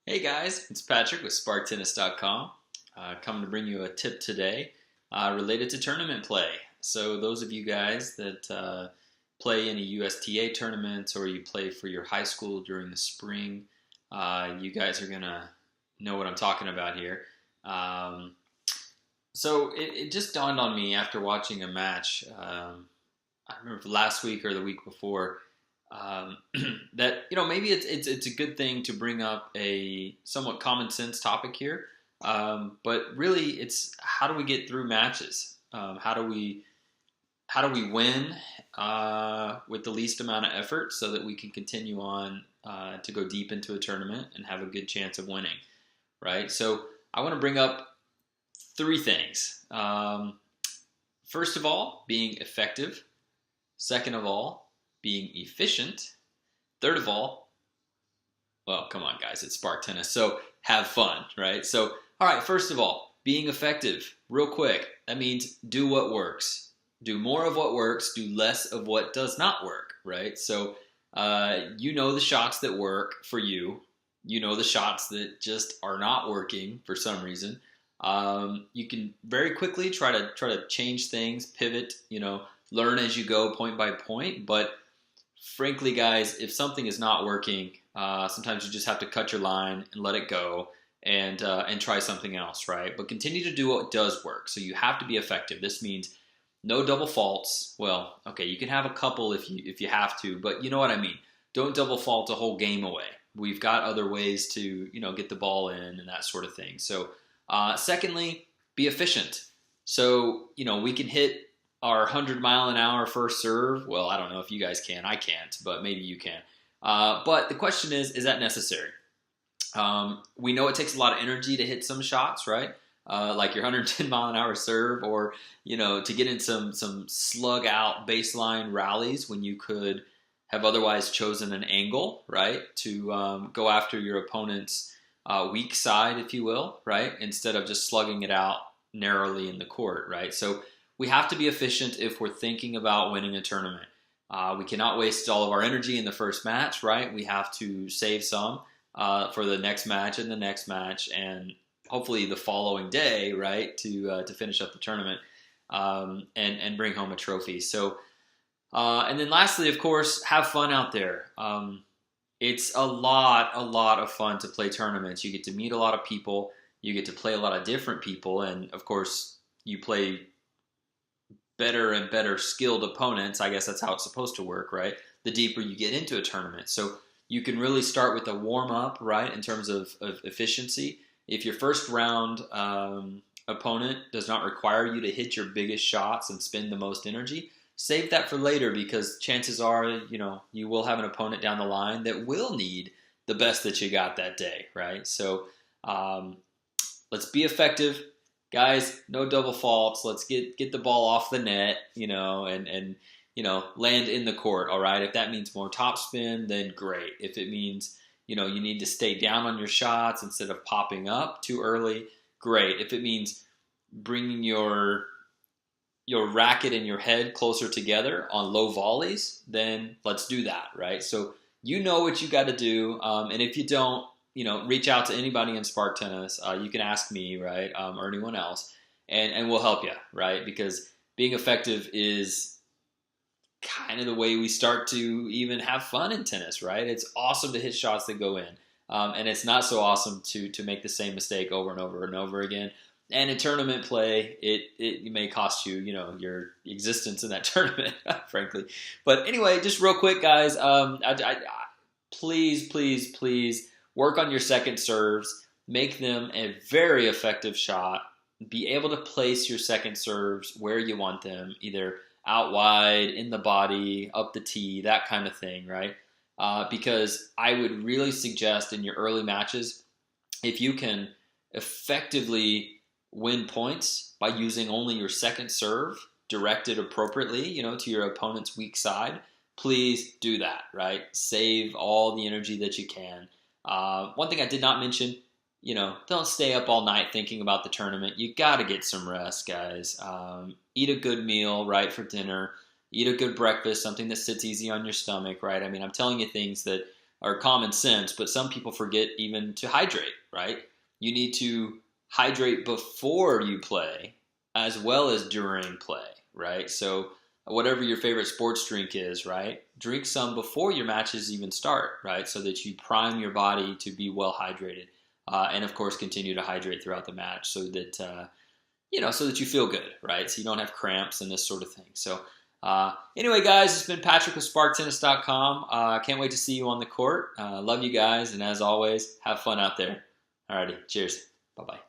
Hey guys, it's Patrick with SparkTennis.com. Coming to bring you a tip today related to tournament play. So those of you guys that play any USTA tournaments or you play for your high school during the spring, you guys are going to know what I'm talking about here. So it just dawned on me after watching a match, I remember last week or the week before, that maybe it's a good thing to bring up a somewhat common sense topic here, but really it's how do we get through matches? How do we win with the least amount of effort so that we can continue on to go deep into a tournament and have a good chance of winning, right? So I want to bring up three things. First of all, being effective. Second of all, being efficient. Third of all, well, come on guys, it's Spark Tennis, so have fun, right? So, all right, first of all, being effective, real quick, that means do what works. Do more of what works, do less of what does not work, right? So, you know the shots that work for you. You know the shots that just are not working for some reason. You can very quickly try to change things, pivot, learn as you go point by point, but frankly, guys, if something is not working, sometimes you just have to cut your line and let it go and try something else, right? But continue to do what does work. So you have to be effective. This means no double faults. Well, okay, you can have a couple if you have to, but you know what I mean. Don't double fault a whole game away. We've got other ways to get the ball in and that sort of thing. So secondly, be efficient. So we can hit our 100-mile-an-hour first serve. Well, I don't know if you guys can. I can't, but maybe you can. But the question is that necessary? We know it takes a lot of energy to hit some shots, right? Like your 110-mile-an-hour serve, or to get in some slug-out baseline rallies when you could have otherwise chosen an angle, right, to go after your opponent's weak side, if you will, right, instead of just slugging it out narrowly in the court, right? So we have to be efficient if we're thinking about winning a tournament. We cannot waste all of our energy in the first match, right? We have to save some for the next match and the next match, and hopefully the following day, right, to finish up the tournament and bring home a trophy. So, and then lastly, of course, have fun out there. It's a lot of fun to play tournaments. You get to meet a lot of people. You get to play a lot of different people, and of course, you play better and better skilled opponents. I guess that's how it's supposed to work, right? The deeper you get into a tournament. So you can really start with a warm-up, right, in terms of efficiency. If your first round opponent does not require you to hit your biggest shots and spend the most energy, save that for later, because chances are, you will have an opponent down the line that will need the best that you got that day, right? So let's be effective. Guys, no double faults. Let's get the ball off the net, and land in the court, all right? If that means more topspin, then great. If it means, you need to stay down on your shots instead of popping up too early, great. If it means bringing your racket and your head closer together on low volleys, then let's do that, right? So you know what you got to do, and if you don't, reach out to anybody in Spark Tennis. You can ask me, right, or anyone else, and we'll help you, right? Because being effective is kind of the way we start to even have fun in tennis, right? It's awesome to hit shots that go in, and it's not so awesome to make the same mistake over and over and over again. And in tournament play, it may cost you, your existence in that tournament, frankly. But anyway, just real quick, guys, please work on your second serves. Make them a very effective shot. Be able to place your second serves where you want them, either out wide, in the body, up the tee, that kind of thing, right? Because I would really suggest in your early matches, if you can effectively win points by using only your second serve directed appropriately, to your opponent's weak side, please do that, right? Save all the energy that you can. One thing I did not mention, don't stay up all night thinking about the tournament. You got to get some rest, guys. Eat a good meal, right, for dinner. Eat a good breakfast, something that sits easy on your stomach, right? I mean, I'm telling you things that are common sense, but some people forget even to hydrate, right? You need to hydrate before you play as well as during play, right? So whatever your favorite sports drink is, right? Drink some before your matches even start, right? So that you prime your body to be well hydrated. And of course, continue to hydrate throughout the match so that, so that you feel good, right? So you don't have cramps and this sort of thing. So anyway, guys, it's been Patrick with SparkTennis.com. Can't wait to see you on the court. Love you guys. And as always, have fun out there. Alrighty. Cheers. Bye-bye.